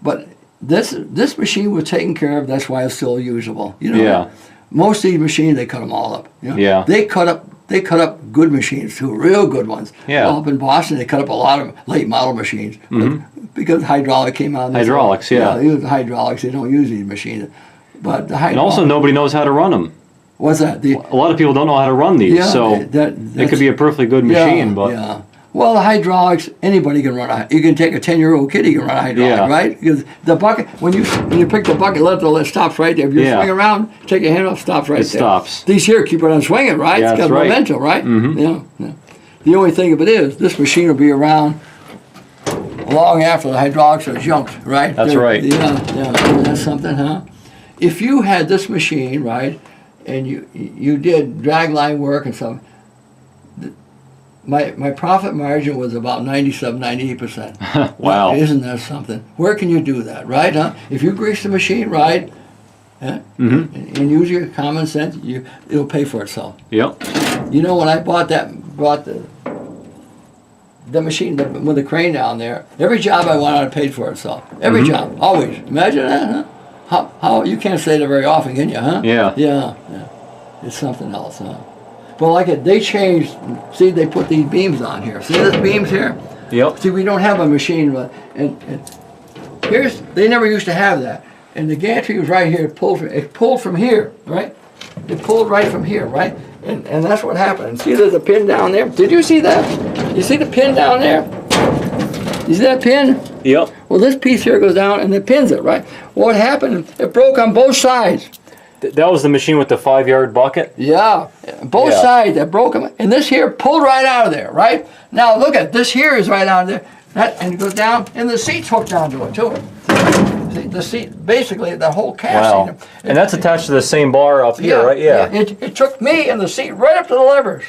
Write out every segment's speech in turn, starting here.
But this machine was taken care of. That's why it's still usable. You know. Yeah. Most of these machines, they cut them all up. You know? Yeah. They cut up good machines too, real good ones. Yeah. Well, up in Boston, they cut up a lot of late model machines because hydraulic came out. Hydraulics, yeah. They use hydraulics. They don't use these machines. But the hydraulic. And also, nobody knows how to run them. What's that? A lot of people don't know how to run these, so it could be a perfectly good machine. But yeah. Well, the hydraulics, anybody can run you can take a 10-year-old kid, he can run a hydraulic, right? Because the bucket, when you pick the bucket, it stops right there. If you swing around, take your hand off, stops right there. It stops. These here keep it on swinging, right? Yeah, it's got momentum, right? Yeah. The only thing of it is, this machine will be around long after the hydraulics are junked, right? That's right. Yeah. That's something, huh? If you had this machine, right, and you did drag line work and stuff, my profit margin was about 97, 98%. Wow. Isn't that something? Where can you do that, right? Huh? If you grease the machine right, and use your common sense, it'll pay for itself. Yep. You know, when I bought the machine with the crane down there, every job I wanted paid for itself. Every job, always. Imagine that, huh? How you can't say that very often, can you, huh? Yeah. Yeah. It's something else, huh? But they changed. See, they put these beams on here. See these beams here? Yep. See, we don't have a machine, and they never used to have that. And the gantry was right here. It pulled from here, right? It pulled right from here, right? And that's what happened. And see, there's a pin down there. Did you see that? You see the pin down there? You see that pin? Yep. Well, this piece here goes down and it pins it, right? What happened? It broke on both sides. That was the machine with the 5-yard bucket? Yeah, both sides, that broke them. And this here pulled right out of there, right? Now look at this here is right out of there. And it goes down, and the seat's hooked onto it too. See, the seat, basically the whole cast. Wow. And that's attached to the same bar up here, right? Yeah. It took me and the seat right up to the levers.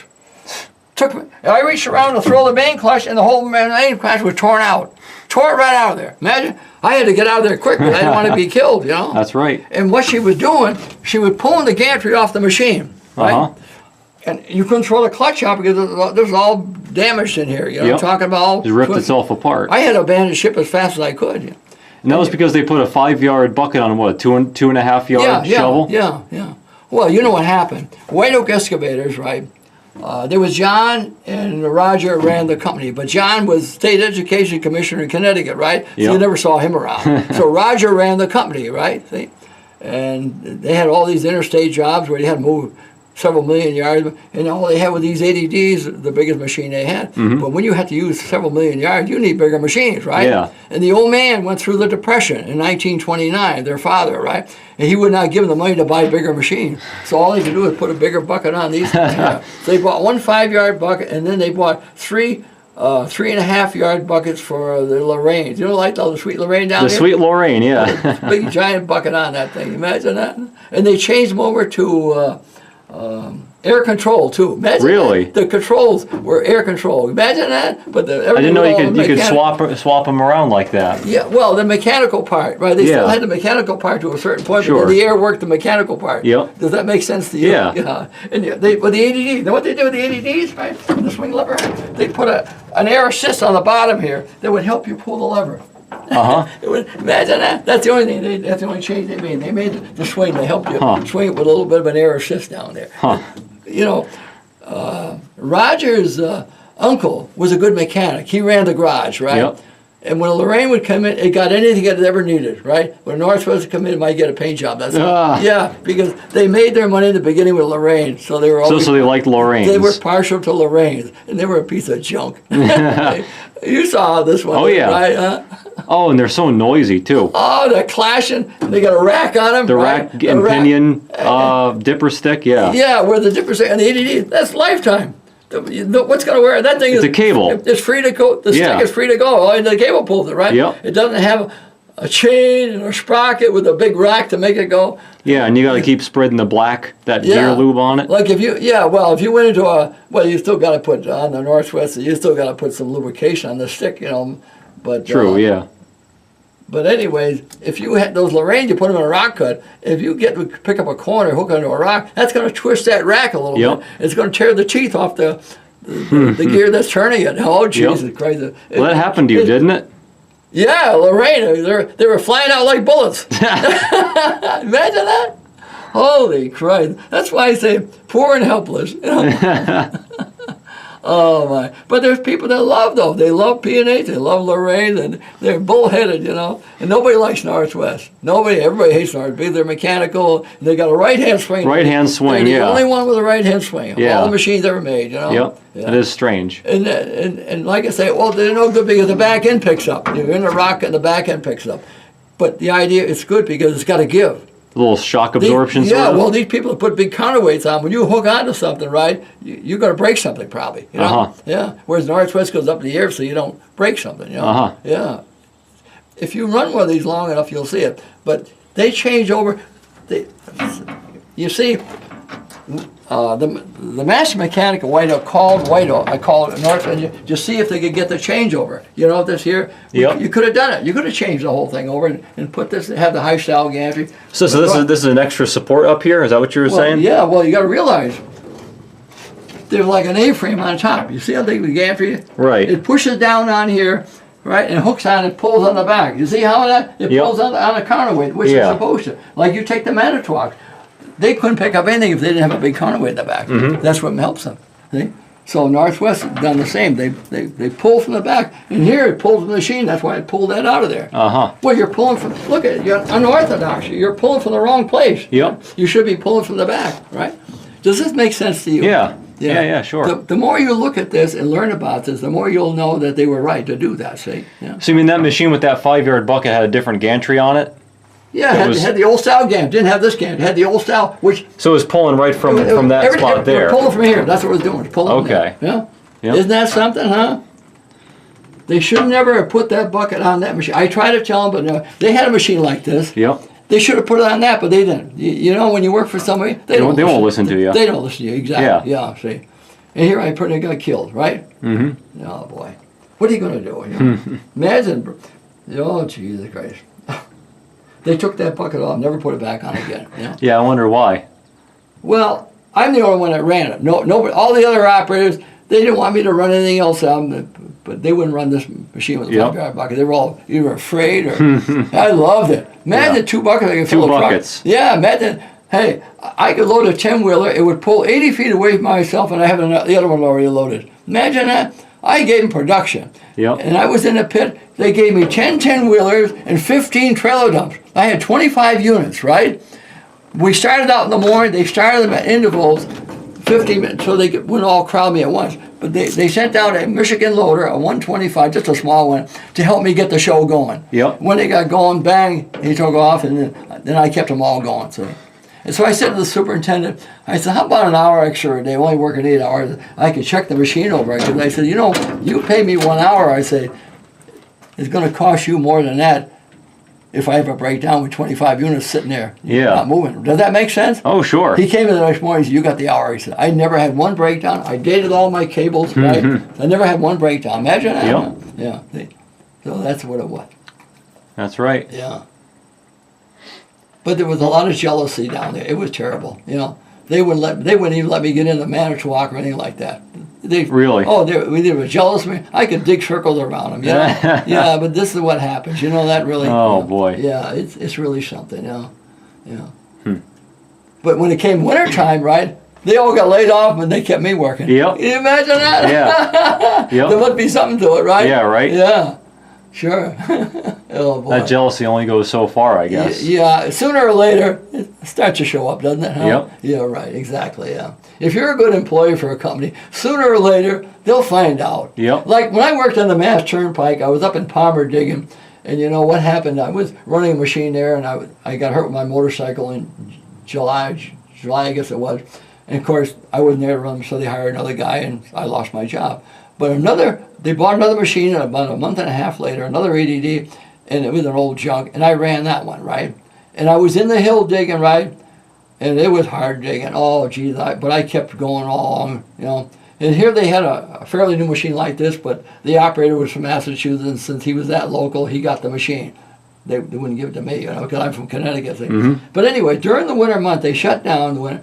I reached around to throw the main clutch, and the whole main clutch was torn out. Tore it right out of there. Imagine, I had to get out of there quick because I didn't want to be killed, you know? That's right. And what she was doing, she was pulling the gantry off the machine, right? And you couldn't throw the clutch out because this was all damaged in here, you know? I'm talking about all... It ripped itself apart. I had to abandon ship as fast as I could. You know? And that was because they put a 5-yard bucket on what, a 2.5-yard shovel? Yeah. Well, you know what happened. White Oak Excavators, right? There was John and Roger ran the company, but John was state education commissioner in Connecticut, right? So you never saw him around. So Roger ran the company, right? See? And they had all these interstate jobs where they had to move several million yards, and all they had were these ADDs, the biggest machine they had. But when you had to use several million yards, you need bigger machines, right? Yeah. And the old man went through the Depression in 1929, their father, right? And he would not give them the money to buy bigger machines. So all they could do is put a bigger bucket on these. So they bought one 5-yard bucket, and then they bought three 3.5-yard buckets for the Lorraines. You know, like the Sweet Lorraine down there? The Sweet Lorraine, yeah. Big giant bucket on that thing. Imagine that. And they changed them over to air control too. Imagine really? That. The controls were air control. Imagine that. But I didn't know you could swap them around like that. Yeah. Well, the mechanical part, right? They still had the mechanical part to a certain point, but then the air worked the mechanical part. Yep. Does that make sense to you? Yeah. And with the ADD, you know what they do with the ADDs, right? The swing lever. They put an air assist on the bottom here that would help you pull the lever. Imagine that. That's the only thing. That's the only change they made. They made the swing to help you swing it with a little bit of an air assist down there. You know, Roger's uncle was a good mechanic. He ran the garage, right? Yep. And when a Lorraine would come in, it got anything it ever needed, right? When a Northwest would come in, it might get a paint job. That's yeah, because they made their money in the beginning with Lorraine, so they were always, so they liked Lorraines. They were partial to Lorraines, and they were a piece of junk. You saw this one, right? Oh, and they're so noisy too. Oh, they're clashing. They got a rack on them. The rack and pinion dipper stick, Yeah, where the dipper stick and the ADD, that's lifetime. What's going to wear that thing? It's a cable. It's free to go. The stick is free to go. All the cable pulls it, right? Yep. It doesn't have a chain or a sprocket with a big rack to make it go. Yeah, and you got to keep spreading that gear lube on it. Like if you went into you still got to put on the Northwest. You still got to put some lubrication on the stick, you know. But true, yeah. But anyways, if you had those Lorraines, you put them in a rock cut. If you pick up a corner, hook onto a rock, that's going to twist that rack a little bit. It's going to tear the teeth off the gear that's turning it. Oh, Jesus Christ. Well, that happened to you, didn't it? Yeah, Lorraine, they were flying out like bullets. Imagine that. Holy Christ. That's why I say poor and helpless. You know? Oh, my. But there's people that love, though. They love P&H. They love Lorraine. And they're bullheaded, you know. And nobody likes Northwest. Everybody hates Northwest. They're mechanical. They got a right-hand swing. Right-hand swing, They're yeah. the only one with a right-hand swing of Yeah. all the machines ever made, you know. Yep. Yeah. It is strange. And like I say, well, they're no good because the back end picks up. You're in the rocket and the back end picks up. But the idea, it's good because it's got to give. A little shock absorption sort Yeah, of? well, these people that put big counterweights on, when you hook onto something, right, you're going to break something probably. You know? Uh-huh. Yeah. Whereas Northwest goes up in the air so you don't break something, you know? Uh-huh. Yeah. If you run one of these long enough, you'll see it. But they change over. You see, the master mechanic of White Oak called White Oak. I called it Northwest just see if they could get the changeover. You know this here? Yep. You could have done it. You could have changed the whole thing over and put this, have the high style gantry. So this is an extra support up here? Is that what you were saying? Yeah, well, you got to realize there's like an A-frame on top. You see how big the gantry is? Right. It pushes down on here, right, and hooks on and pulls on the back. You see how it Yep. pulls on a counterweight, which Yeah. it's supposed to. Like you take the Manitowoc. They couldn't pick up anything if they didn't have a big counterweight in the back. Mm-hmm. That's what helps them. See? So Northwest has done the same. They pull from the back, and here it pulls from the machine. That's why it pulled that out of there. Uh-huh. Well, you're pulling from. Look at it. You're unorthodox. You're pulling from the wrong place. Yep. You should be pulling from the back, right? Does this make sense to you? Yeah. Yeah, sure. The more you look at this and learn about this, the more you'll know that they were right to do that. See? Yeah. So you mean that machine with that 5-yard bucket had a different gantry on it? Yeah, had the old style gantry. Didn't have this gantry. Had the old style, which So it was pulling right from that spot there. Pulling from here. That's what it was doing. It's pulling from Okay. there. Yeah. Yep. Isn't that something, huh? They should never have put that bucket on that machine. I tried to tell them, but no. They had a machine like this. Yep. They should have put it on that, but they didn't. You know, when you work for somebody, they won't listen to you. They don't listen to you, exactly. Yeah, see. And here I pretty got killed, right? Mm-hmm. Oh, boy. What are you going to do? You know? Imagine, oh, Jesus Christ. They took that bucket off, never put it back on again. You know? Yeah, I wonder why. Well, I'm the only one that ran it. Nobody, all the other operators, they didn't want me to run anything else but they wouldn't run this machine with a 5-yard bucket. They were all either afraid or. I loved it. Imagine 2 buckets I could fill a truck. 2 buckets. Yeah, imagine. Hey, I could load a 10-wheeler. It would pull 80 feet away from myself, and I have the other one already loaded. Imagine that. I gave them production. Yep. And I was in the pit. They gave me 10 10-wheelers and 15 trailer dumps. I had 25 units, right? We started out in the morning. They started them at intervals, 15 minutes, so they wouldn't all crowd me at once. But they sent out a Michigan loader, a 125, just a small one, to help me get the show going. Yep. When they got going, bang, he took off, and then I kept them all going. So. And so I said to the superintendent, I said, how about an hour extra a day, only working 8 hours? I could check the machine over. I said, you know, you pay me 1 hour, I say, it's going to cost you more than that if I have a breakdown with 25 units sitting there, not moving. Does that make sense? Oh, sure. He came in the next morning, he said, you got the hour. He said, I never had one breakdown. I dated all my cables, right? I never had one breakdown. Imagine that. Yep. Yeah. So that's what it was. That's right. Yeah. But there was a lot of jealousy down there. It was terrible. You know, they wouldn't even let me get into Manitowoc or anything like that. Really? Oh, they were jealous of me. I could dig circles around them. You know? Yeah, but this is what happens. You know that really. Oh, you know, boy. Yeah, it's really something. Yeah. But when it came wintertime, right? They all got laid off, and they kept me working. Yep. Can you imagine that? Yeah. Yep. There must be something to it, right? Yeah, right? Yeah. Sure. Oh, boy. That jealousy only goes so far, I guess. Yeah, sooner or later, it starts to show up, doesn't it? Huh? Yep. Yeah, right, exactly, yeah. If you're a good employee for a company, sooner or later, they'll find out. Yep. Like when I worked on the Mass Turnpike, I was up in Palmer digging, and you know what happened? I was running a machine there, and I got hurt with my motorcycle in July, I guess it was. And of course, I wasn't there to run, so they hired another guy, and I lost my job. But they bought another machine, and about a month and a half later, another ADD, and it was an old junk, and I ran that one, right? And I was in the hill digging, right? And it was hard digging. Oh, geez, but I kept going along, you know. And here they had a fairly new machine like this, but the operator was from Massachusetts, and since he was that local, he got the machine. They wouldn't give it to me, you know, because I'm from Connecticut. But anyway, during the winter month, they shut down the winter.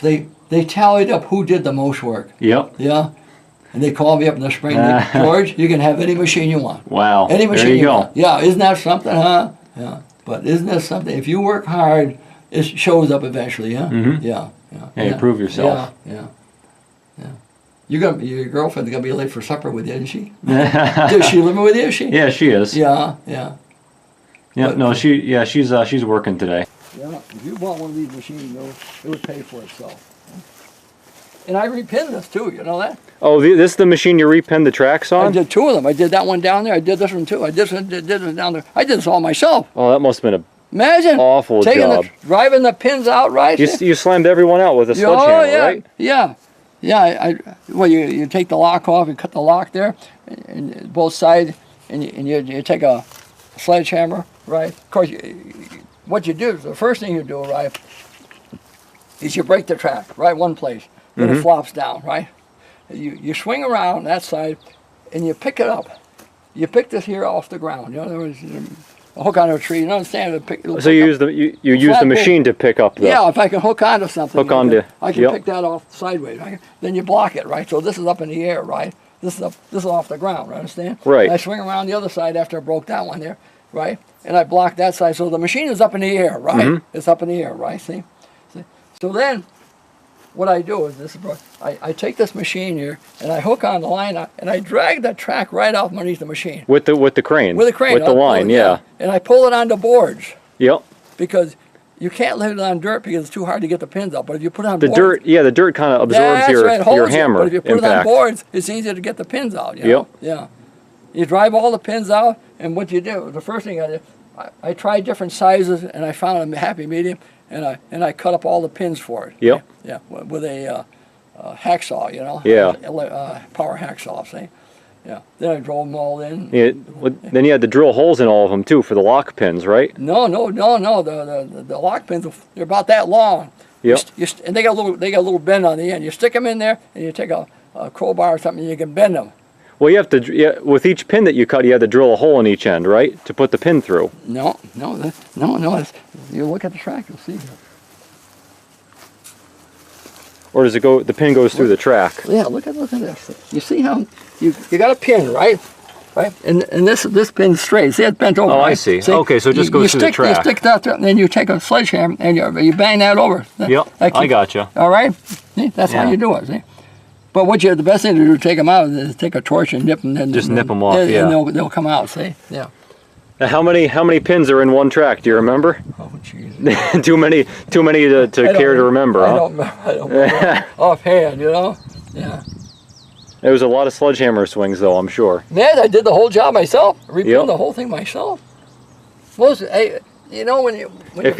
They tallied up who did the most work. Yep. Yeah. And they call me up in the spring, George, you can have any machine you want. Wow. Any machine there you go. want. Yeah, isn't that something, huh? Yeah. But isn't that something? If you work hard, it shows up eventually, huh? Mm-hmm. Yeah. And you prove yourself. Yeah. Your girlfriend's gonna be late for supper with you, isn't she? Does she live with you? Is she? Yeah, she is. Yeah. Yeah. But, No, she's working today. Yeah. If you bought one of these machines, though, it would pay for itself. And I repin this too. You know that? Oh, this is the machine you repin the tracks on? I did 2 of them. I did that one down there. I did this one too. I did this down there. I did this all myself. Oh, that must have been Imagine awful job. Driving the pins out right. You slammed everyone out with a sledgehammer, right? Yeah. Well, you take the lock off and cut the lock there, and both sides, and you take a sledgehammer, right? Of course, what you do, the first thing you do, right, is you break the track, right, one place, then it flops down, right? You swing around that side, and you pick it up. You pick this here off the ground. You know, there was a hook on a tree. You understand? So you use the machine to pick up the... Yeah, if I can hook onto something. I can yep. pick that off sideways. Then you block it, right? So this is up in the air, right? This is off the ground, understand? Right. And I swing around the other side after I broke that one there, right? And I block that side. So the machine is up in the air, right? It's up in the air, right? See? So then what I do is I take this machine here and I hook on the line and I drag that track right off underneath the machine. With the crane. With the crane. With the line, yeah. And I pull it onto boards. Yep. Because you can't leave it on dirt because it's too hard to get the pins out. But if you put it on the boards, the dirt kind of absorbs your hammer But if you put impact. it on boards, it's easier to get the pins out. You know? Yeah. You drive all the pins out, and what you do, the first thing I did, I tried different sizes, and I found a happy medium, and I cut up all the pins for it. Yep. Yeah, with a hacksaw, you know. Yeah. Power hacksaw, see. Yeah. Then I drove them all in. Yeah. Then you had to drill holes in all of them too for the lock pins, right? No. The lock pins, they're about that long. Yep. And they got a little bend on the end. You stick them in there, and you take a crowbar or something, and you can bend them. Well, you have to, with each pin that you cut, you had to drill a hole in each end, right, to put the pin through. No. You look at the track, you'll see. Or does it go? The pin goes through the track. Yeah, look at this. You see how you got a pin, right? Right, and this pin's straight. See, it's bent over. Oh, right? I see. Okay, so it just goes through the track. You stick that, and then you take a sledgehammer and you bang that over. Yep, I gotcha. All right, see, that's how you do it. See, but the best thing to do to take them out is take a torch and nip them. Just nip them off. And yeah. they'll come out. See, yeah. Now, how many pins are in one track? Do you remember? Oh, jeez. too many to care to remember, huh? I don't remember offhand, you know. Yeah. There was a lot of sledgehammer swings, though, I'm sure. Man, I did the whole job myself. Rebuilt the whole thing myself. You know, when you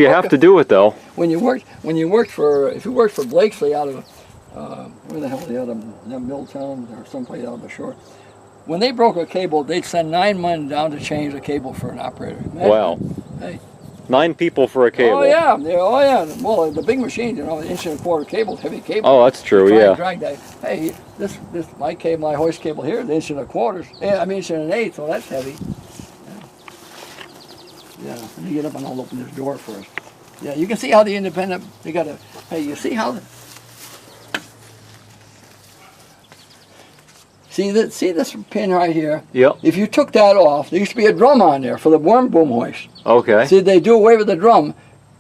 have to do it, though. If you worked for Blakesley out of where the hell are the other Milltown or someplace out of the shore. When they broke a cable, they'd send 9 men down to change the cable for an operator. Man, wow. Hey. 9 people for a cable. Oh yeah. Well, the big machine, you know, 1.25 inch cable, heavy cable. Oh, that's true. Yeah. Drag that. Hey, this my hoist cable here, the 1.25 inch. Yeah, I mean 1.8 inch, so that's heavy. Yeah. Let me get up and I'll open this door first. Yeah, you can see how the independent. You see how. See this pin right here? Yep. If you took that off, there used to be a drum on there for the worm boom hoist. Okay. See, they do away with the drum,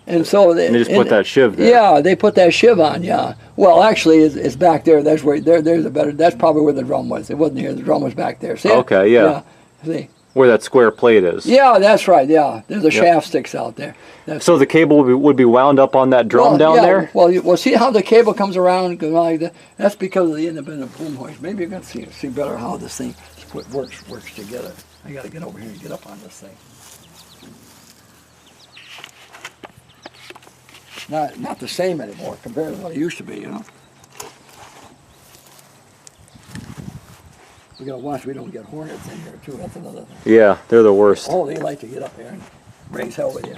and so they just put that shiv there. Yeah, they put that shiv on. Yeah. Well, actually, it's back there. That's where there's a better. That's probably where the drum was. It wasn't here. The drum was back there. See? Okay. Yeah. See. Where that square plate is. Yeah, that's right. Yeah, there's a shaft sticks out there. So the cable would be wound up on that drum down there? Well, see how the cable comes around like that? That's because of the independent boom hoist. Maybe you can see better how this thing works together. I got to get over here and get up on this thing. Not the same anymore compared to what it used to be, you know. We gotta watch we don't get hornets in here too. That's another thing. Yeah, they're the worst. Oh, they like to get up there and raise hell with you.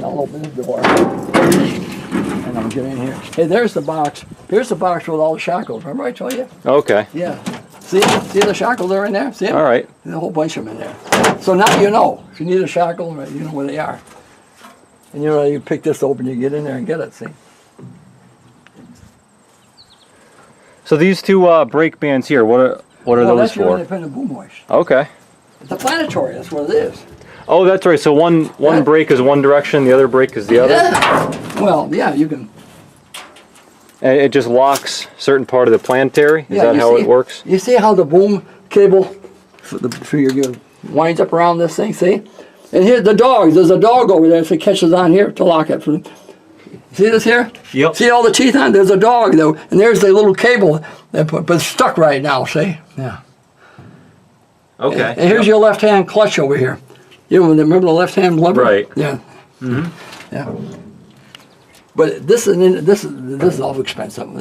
I'll open the door and I'll get in here. Hey, there's the box. Here's the box with all the shackles. Remember I told you? Okay. Yeah. See the shackles are in there? See them? All right. There's a whole bunch of them in there. So now you know. If you need a shackle, you know where they are. And you know, you pick this open, you get in there and get it, see? So these two brake bands here, what are those that's your for? independent boom hoist. Okay. It's a planetary, that's what it is. Oh, that's right. So one brake is one direction, the other brake is the other? Yeah. Well, yeah, you can. And it just locks certain part of the planetary? Is that how it works? You see how the boom cable for your winds up around this thing, see? And here's the dog. There's a dog over there, so it catches on here to lock it. See this here? Yep. See all the teeth on? There's a dog, though. And there's the little cable, but it's stuck right now, see? Yeah. Okay. And here's your left-hand clutch over here. You remember the left-hand lever? Right. Yeah. Mm-hmm. Yeah. But this is all expensive.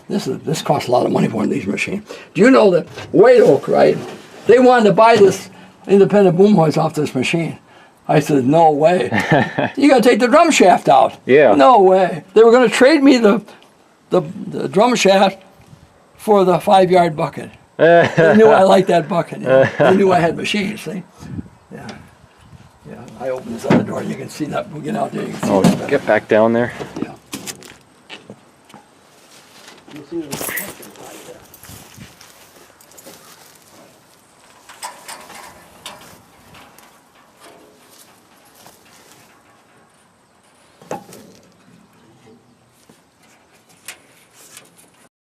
This costs a lot of money for one of these machines. Do you know that White Oak, right? They wanted to buy this independent boom hoist off this machine. I said, no way. You got to take the drum shaft out. Yeah. No way. They were going to trade me the drum shaft for the 5-yard bucket. They knew I liked that bucket. You know? They knew I had machines. See? Yeah. Yeah. I opened this other door. You can see that. We'll get out there. You can see that. Get back down there. Yeah. You see the reflection right there.